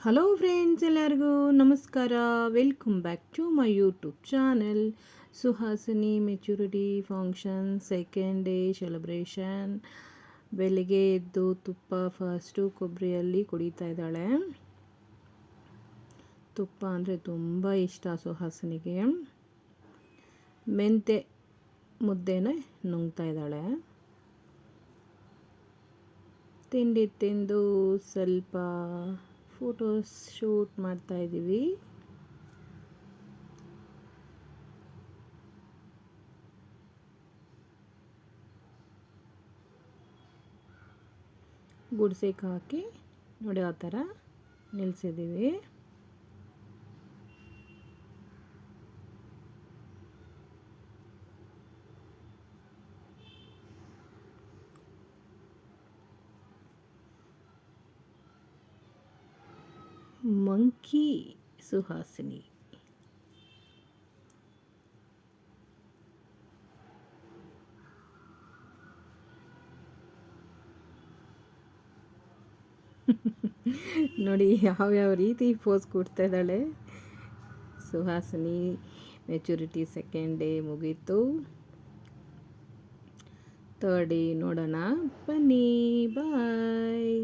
Hello friends, ಎಲ್ಲರಿಗೂ ನಮಸ್ಕಾರ. Welcome back to my YouTube channel. Suhasini maturity function second day celebration. ಬೆಳಿಗ್ಗೆ ಎದ್ದು ತುಪ್ಪ ಫಸ್ಟು ಕೊಬ್ಬರಿಯಲ್ಲಿ ಕುಡಿತಾ ಇದ್ದಾಳೆ. ತುಪ್ಪ ಅಂದರೆ ತುಂಬ ಇಷ್ಟ ಸುಹಾಸಿನಿಗೆ. ಮೆಂತೆ ಮುದ್ದೆನೇ ನುಂಗ್ತಾ ಇದ್ದಾಳೆ. ತಿಂಡಿ ತಿಂದು ಸ್ವಲ್ಪ ಫೋಟೋಸ್ ಶೂಟ್ ಮಾಡ್ತಾ ಇದ್ದೀವಿ. ಗುಡ್ಸೆಗೆ ಹಾಕಿ ನೋಡಿ ಆ ಥರ ನಿಲ್ಲಿಸಿದ್ದೀವಿ. ಮಂಕಿ ಸುಹಾಸಿನಿ. ನೋಡಿ ಯಾವ್ಯಾವ ರೀತಿ ಪೋಸ್ ಕೊಡ್ತಾ ಇದ್ದಾಳೆ. ಸುಹಾಸಿನಿ ಮೆಚುರಿಟಿ ಸೆಕೆಂಡ್ ಡೇ ಮುಗೀತು. ಥರ್ಡ್ ಡೇ ನೋಡೋಣ, ಬನ್ನಿ, ಬಾಯ್.